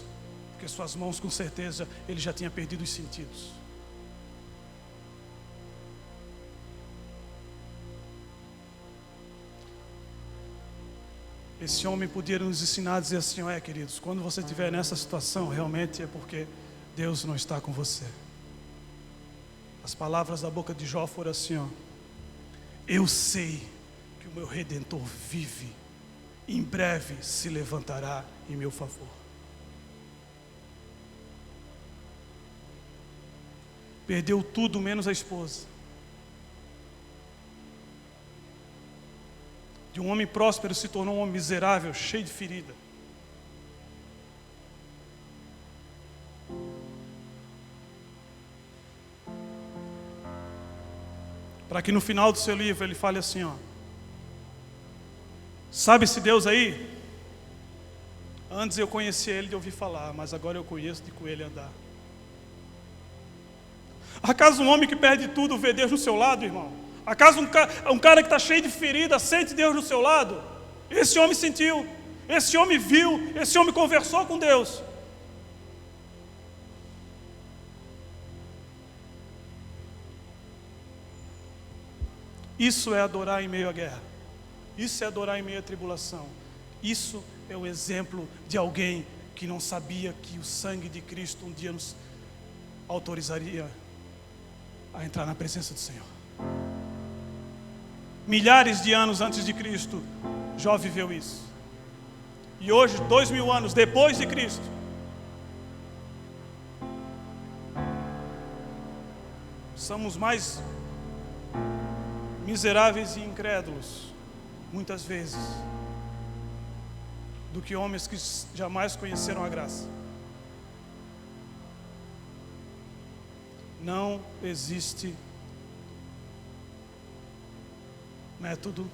A: porque suas mãos, com certeza, ele já tinha perdido os sentidos. Esse homem podia nos ensinar a dizer assim: queridos, quando você estiver nessa situação, realmente é porque Deus não está com você. As palavras da boca de Jó foram assim: eu sei que o meu Redentor vive, em breve se levantará em meu favor. Perdeu tudo menos a esposa. De um homem próspero se tornou um homem miserável, cheio de ferida. para que no final do seu livro ele fale assim, ó: sabe esse Deus aí? Antes eu conhecia ele de ouvir falar, mas agora eu conheço de com ele andar. Acaso um homem que perde tudo vê Deus no seu lado, irmão? Acaso um cara que está cheio de ferida sente Deus no seu lado? Esse homem sentiu, esse homem viu, esse homem conversou com Deus. Isso é adorar em meio à guerra. Isso é adorar em meio à tribulação. Isso é o exemplo de alguém que não sabia que o sangue de Cristo um dia nos autorizaria a entrar na presença do Senhor. Milhares de anos antes de Cristo, Jó viveu isso. E hoje, 2000 anos depois de Cristo, somos mais miseráveis e incrédulos, muitas vezes, do que homens que jamais conheceram a graça. Não existe método,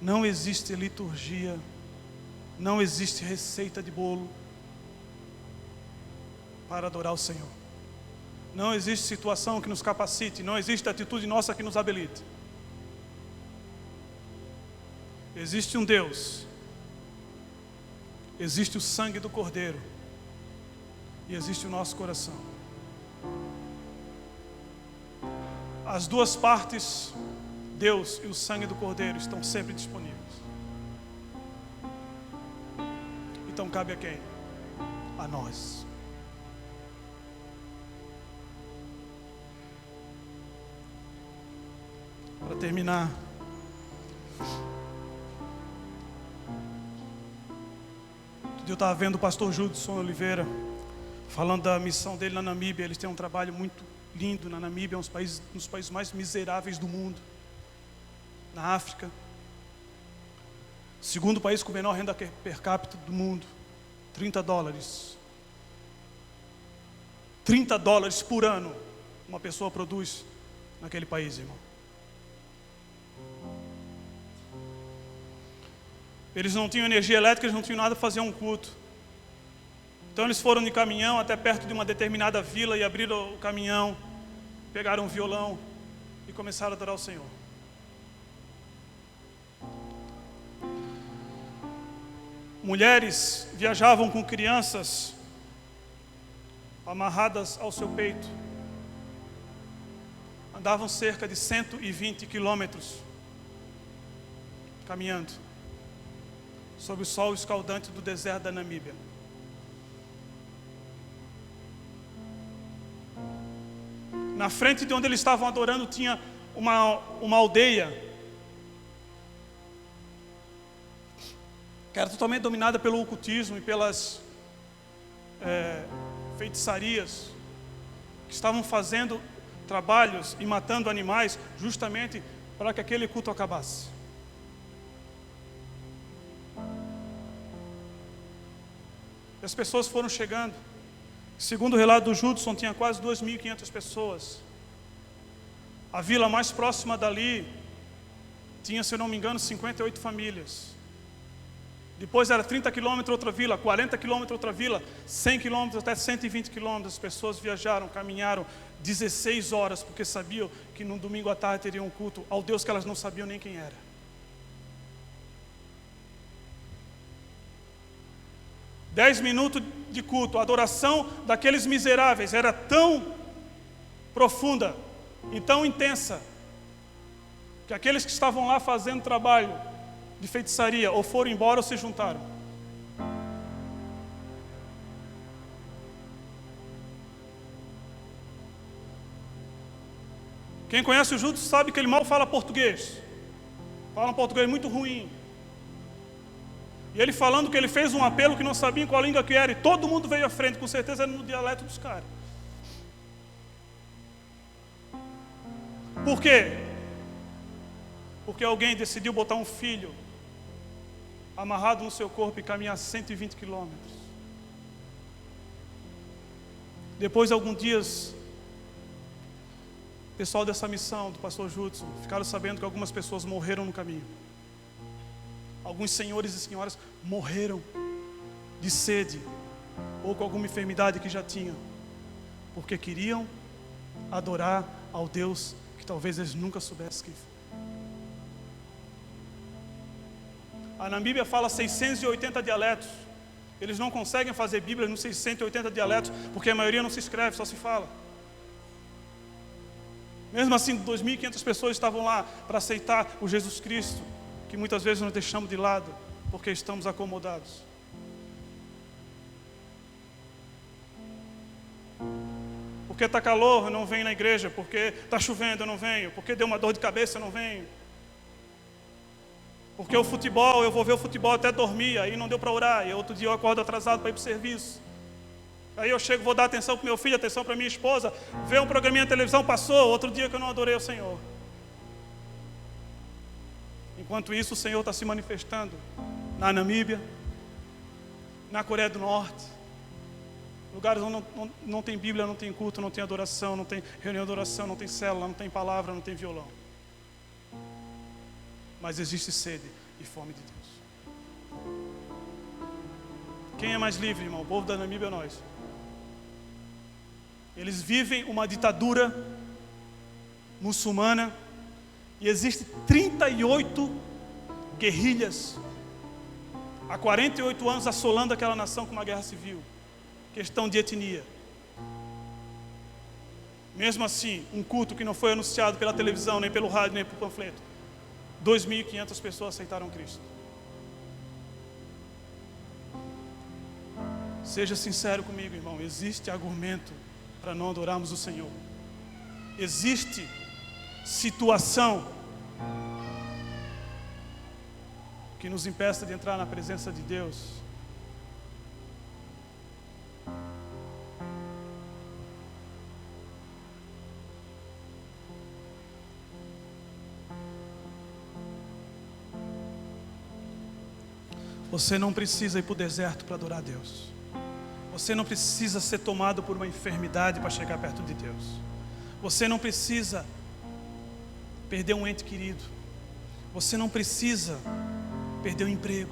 A: não existe liturgia, não existe receita de bolo para adorar o Senhor. Não existe situação que nos capacite, não existe atitude nossa que nos habilite. Existe um Deus, existe o sangue do Cordeiro e existe o nosso coração. As duas partes, Deus e o sangue do Cordeiro, estão sempre disponíveis. Então cabe a quem? A nós. Para terminar, eu estava vendo o pastor Judson Oliveira falando da missão dele na Namíbia. Eles têm um trabalho muito lindo na Namíbia, é um dos países mais miseráveis do mundo. Na África, segundo país com menor renda per capita do mundo, $30. $30 por ano uma pessoa produz naquele país, irmão. Eles não tinham energia elétrica, eles não tinham nada para fazer um culto. Então eles foram de caminhão até perto de uma determinada vila e abriram o caminhão, pegaram um violão e começaram a adorar o Senhor. Mulheres viajavam com crianças amarradas ao seu peito. Andavam cerca de 120 quilômetros caminhando sob o sol escaldante do deserto da Namíbia. Na frente de onde eles estavam adorando tinha uma aldeia que era totalmente dominada pelo ocultismo e pelas feitiçarias, que estavam fazendo trabalhos e matando animais justamente para que aquele culto acabasse. E as pessoas foram chegando. Segundo o relato do Judson, tinha quase 2.500 pessoas. A vila mais próxima dali tinha, se eu não me engano, 58 famílias. Depois era 30 quilômetros outra vila, 40 quilômetros outra vila, 100 quilômetros até 120 quilômetros. As pessoas viajaram, caminharam 16 horas, porque sabiam que no domingo à tarde teriam um culto ao Deus que elas não sabiam nem quem era. Dez minutos de culto, a adoração daqueles miseráveis era tão profunda e tão intensa, que aqueles que estavam lá fazendo trabalho de feitiçaria ou foram embora ou se juntaram. Quem conhece o Judson sabe que ele mal fala português. Fala um português muito ruim. E ele falando que ele fez um apelo que não sabia em qual língua que era, e todo mundo veio à frente, com certeza era no dialeto dos caras. Por quê? Porque alguém decidiu botar um filho amarrado no seu corpo e caminhar 120 quilômetros. Depois de alguns dias, pessoal dessa missão do pastor Judson ficaram sabendo que algumas pessoas morreram no caminho. Alguns senhores e senhoras morreram de sede ou com alguma enfermidade que já tinham, porque queriam adorar ao Deus que talvez eles nunca soubessem quem foi. A Namíbia fala 680 dialetos. Eles não conseguem fazer Bíblia nos 680 dialetos, porque a maioria não se escreve, só se fala. Mesmo assim, 2.500 pessoas estavam lá para aceitar o Jesus Cristo, que muitas vezes nós deixamos de lado, porque estamos acomodados. Porque está calor, eu não venho na igreja. Porque está chovendo, eu não venho. Porque deu uma dor de cabeça, eu não venho. Porque o futebol, eu vou ver o futebol até dormir, aí não deu para orar, e outro dia eu acordo atrasado para ir para o serviço. Aí eu chego, vou dar atenção para o meu filho, atenção para minha esposa, ver um programinha na televisão, passou, outro dia que eu não adorei o Senhor. Enquanto isso, o Senhor está se manifestando na Namíbia, na Coreia do Norte, lugares onde não tem Bíblia, não tem culto, não tem adoração, não tem reunião de oração, não tem célula, não tem palavra, não tem violão. Mas existe sede e fome de Deus. Quem é mais livre, irmão? O povo da Namíbia ou nós? Eles vivem uma ditadura muçulmana e existem 38 guerrilhas há 48 anos assolando aquela nação com uma guerra civil. Questão de etnia. Mesmo assim, um culto que não foi anunciado pela televisão, nem pelo rádio, nem pelo panfleto, 2.500 pessoas aceitaram Cristo. Seja sincero comigo, irmão. Existe argumento para não adorarmos o Senhor. Existe situação que nos impeça de entrar na presença de Deus. Você não precisa ir para o deserto para adorar a Deus. Você não precisa ser tomado por uma enfermidade para chegar perto de Deus. Você não precisa perder um ente querido. Você não precisa perder o emprego.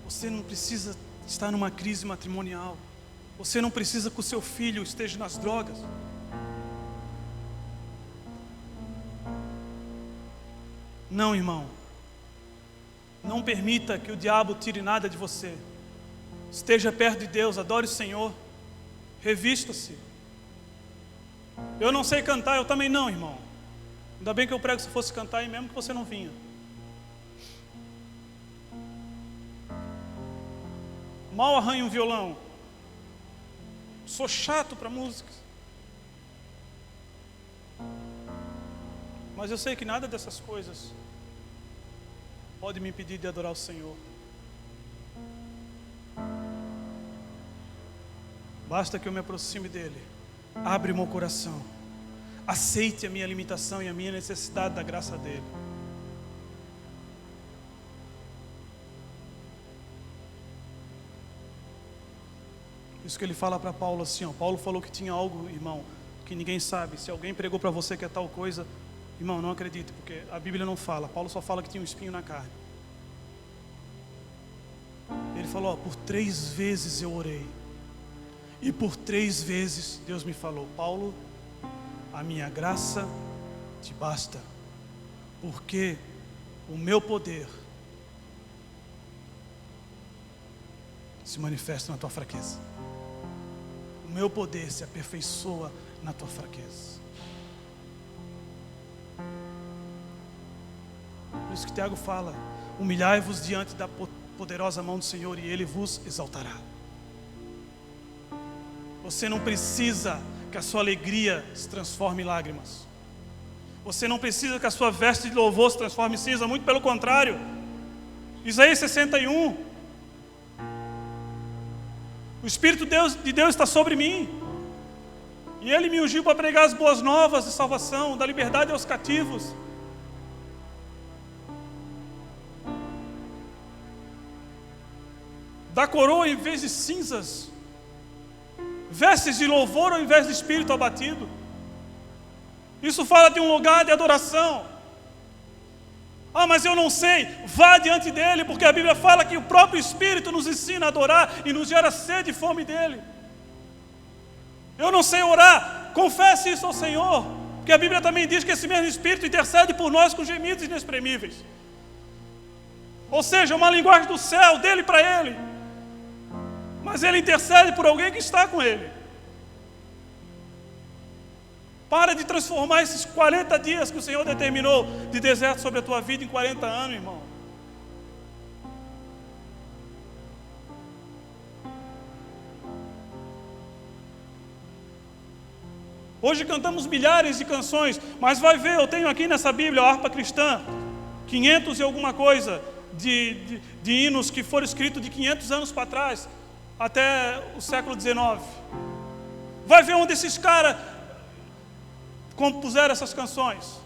A: Você não precisa estar numa crise matrimonial. Você não precisa que o seu filho esteja nas drogas. Não, irmão. Não permita que o diabo tire nada de você. Esteja perto de Deus, adore o Senhor. Revista-se. Eu não sei cantar, eu também não, irmão. Ainda bem que eu prego se fosse cantar, e mesmo que você não vinha. Mal arranho um violão. Sou chato para música. Mas eu sei que nada dessas coisas pode me impedir de adorar o Senhor. Basta que eu me aproxime dEle. Abre o meu coração. Aceite a minha limitação e a minha necessidade da graça dEle. Por isso que ele fala para Paulo assim, ó. Paulo falou que tinha algo, irmão, que ninguém sabe. Se alguém pregou para você que é tal coisa, irmão, não acredite, porque a Bíblia não fala. Paulo só fala que tinha um espinho na carne. Ele falou, ó, por 3 vezes eu orei. E por 3 vezes Deus me falou, Paulo, a minha graça te basta. Porque o meu poder se manifesta na tua fraqueza. O meu poder se aperfeiçoa na tua fraqueza. Por isso que Tiago fala, humilhai-vos diante da poderosa mão do Senhor e Ele vos exaltará. Você não precisa que a sua alegria se transforme em lágrimas. Você não precisa que a sua veste de louvor se transforme em cinza, muito pelo contrário. Isaías 61. O Espírito de Deus está sobre mim. E Ele me ungiu para pregar as boas novas de salvação, da liberdade aos cativos. Da coroa em vez de cinzas. Vestes de louvor ao invés de espírito abatido. Isso fala de um lugar de adoração. Ah, mas eu não sei. Vá diante dele, porque a Bíblia fala que o próprio Espírito nos ensina a adorar e nos gera sede e fome dele. Eu não sei orar. Confesse isso ao Senhor, porque a Bíblia também diz que esse mesmo Espírito intercede por nós com gemidos inexprimíveis. Ou seja, uma linguagem do céu, dele para ele. Mas ele intercede por alguém que está com ele. Para de transformar esses 40 dias que o Senhor determinou de deserto sobre a tua vida em 40 anos, irmão. Hoje cantamos milhares de canções, mas vai ver, eu tenho aqui nessa Bíblia, a harpa cristã, 500 e alguma coisa de hinos que foram escritos de 500 anos para trás, até o século XIX. Vai ver onde esses caras compuseram essas canções.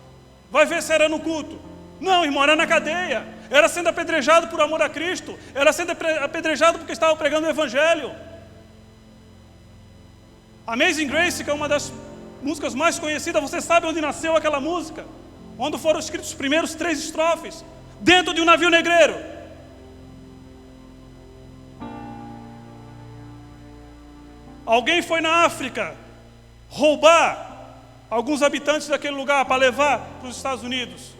A: Vai ver se era no culto. Não, irmão, era na cadeia. Era sendo apedrejado por amor a Cristo. Era sendo apedrejado porque estava pregando o Evangelho. Amazing Grace, que é uma das músicas mais conhecidas, você sabe onde nasceu aquela música? Onde foram escritos os primeiros 3 estrofes? Dentro de um navio negreiro. Alguém foi na África roubar alguns habitantes daquele lugar para levar para os Estados Unidos.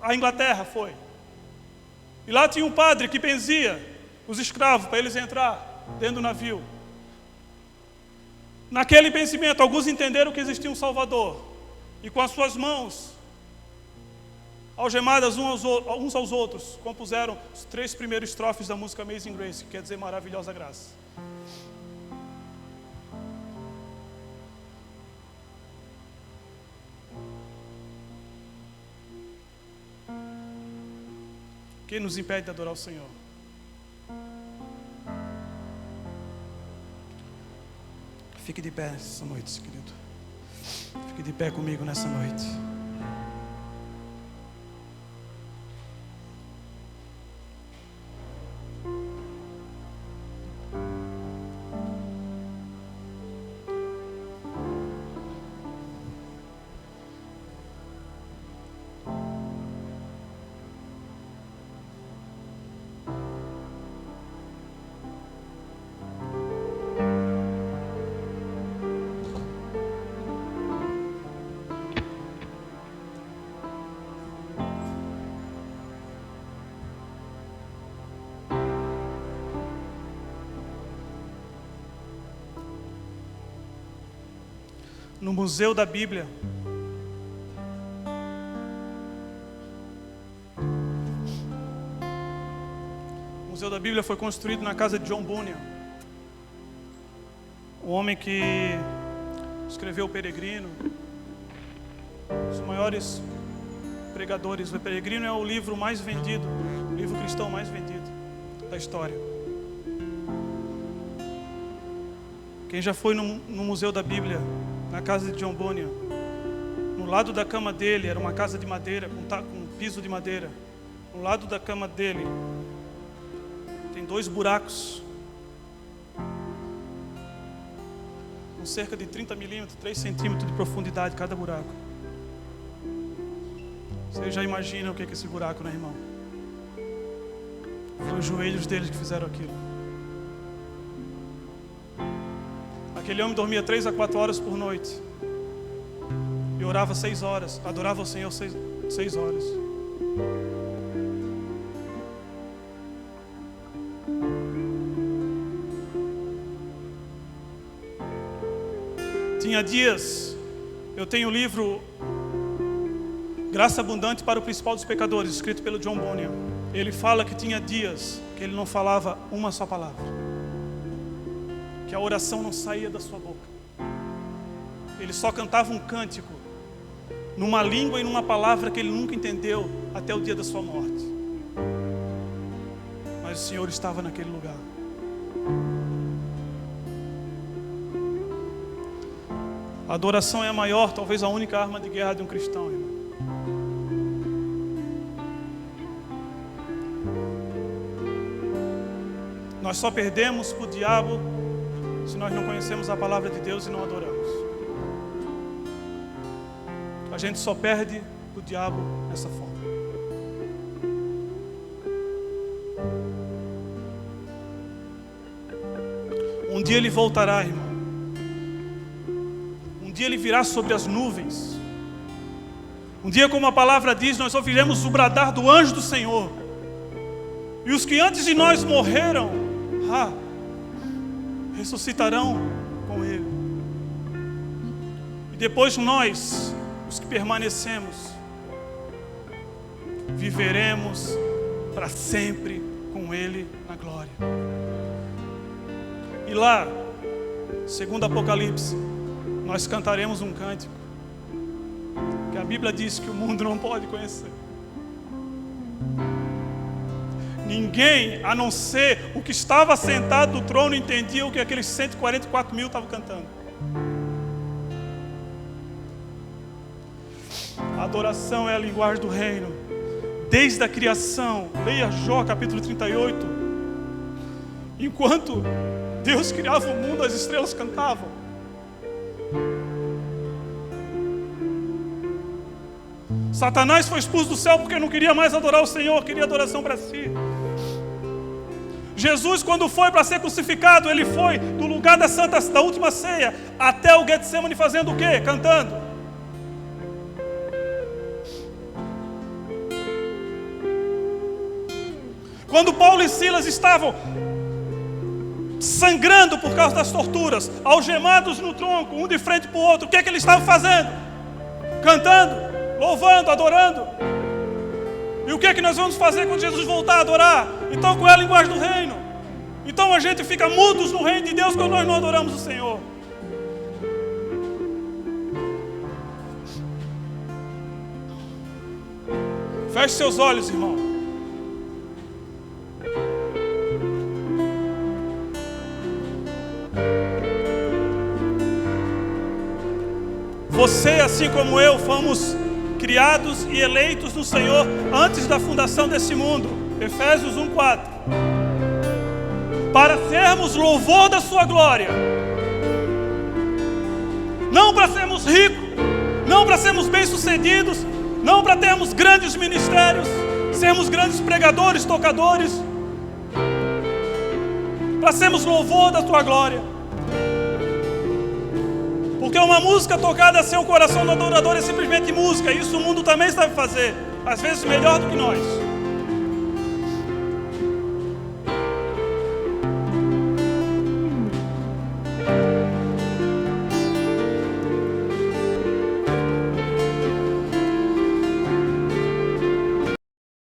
A: A Inglaterra foi. E lá tinha um padre que benzia os escravos para eles entrar dentro do navio. Naquele benzimento, alguns entenderam que existia um Salvador. E com as suas mãos algemadas uns aos outros, compuseram os 3 primeiros estrofes da música Amazing Grace, que quer dizer maravilhosa graça. Quem nos impede de adorar o Senhor? Fique de pé essa noite, querido. Fique de pé comigo nessa noite. No Museu da Bíblia, o Museu da Bíblia foi construído na casa de John Bunyan, o homem que escreveu O Peregrino, os maiores pregadores. O Peregrino é o livro mais vendido, o livro cristão mais vendido da história. Quem já foi no Museu da Bíblia, na casa de John Bunyan, no lado da cama dele, era uma casa de madeira, com piso de madeira. No lado da cama dele, tem 2 buracos, com cerca de 30 milímetros, 3 centímetros de profundidade cada buraco. Você já imagina o que é esse buraco, né, irmão? Foi os joelhos deles que fizeram aquilo. Aquele homem dormia 3 a 4 horas por noite. E orava 6 horas. Adorava o Senhor 6 horas. Tinha dias, eu tenho o livro Graça Abundante para o Principal dos Pecadores, escrito pelo John Bunyan. Ele fala que tinha dias que ele não falava uma só palavra, que a oração não saía da sua boca. Ele só cantava um cântico numa língua e numa palavra que ele nunca entendeu até o dia da sua morte. Mas o Senhor estava naquele lugar. A adoração é a maior, talvez a única arma de guerra de um cristão, irmão. Nós só perdemos para o diabo se nós não conhecemos a palavra de Deus e não adoramos. A gente só perde o diabo dessa forma. Um dia ele voltará, irmão. Um dia ele virá sobre as nuvens. Um dia, como a palavra diz, nós ouviremos o bradar do anjo do Senhor. E os que antes de nós morreram, ressuscitarão com ele. E depois nós, os que permanecemos, viveremos para sempre com ele na glória. E lá, segundo Apocalipse, nós cantaremos um cântico que a Bíblia diz que o mundo não pode conhecer. Ninguém, a não ser o que estava sentado no trono, entendia o que aqueles 144 mil estavam cantando. A adoração é a linguagem do reino. Desde a criação, leia Jó capítulo 38. Enquanto Deus criava o mundo, as estrelas cantavam. Satanás foi expulso do céu porque não queria mais adorar o Senhor, queria adoração para si. Jesus, quando foi para ser crucificado, ele foi do lugar da última ceia até o Getsemane fazendo o quê? Cantando. Quando Paulo e Silas estavam sangrando por causa das torturas, algemados no tronco, um de frente para o outro, o que é que eles estavam fazendo? Cantando, louvando, adorando. E o que é que nós vamos fazer quando Jesus voltar a adorar? Então, qual é a linguagem do reino? Então a gente fica mudos no reino de Deus quando nós não adoramos o Senhor. Feche seus olhos, irmão. Você, assim como eu, fomos criados e eleitos no Senhor antes da fundação desse mundo. Efésios 1:4. Para sermos louvor da sua glória. Não para sermos ricos, não para sermos bem-sucedidos, não para termos grandes ministérios, sermos grandes pregadores, tocadores, para sermos louvor da tua glória. Porque uma música tocada sem o coração do adorador é simplesmente música. Isso o mundo também sabe fazer, às vezes melhor do que nós.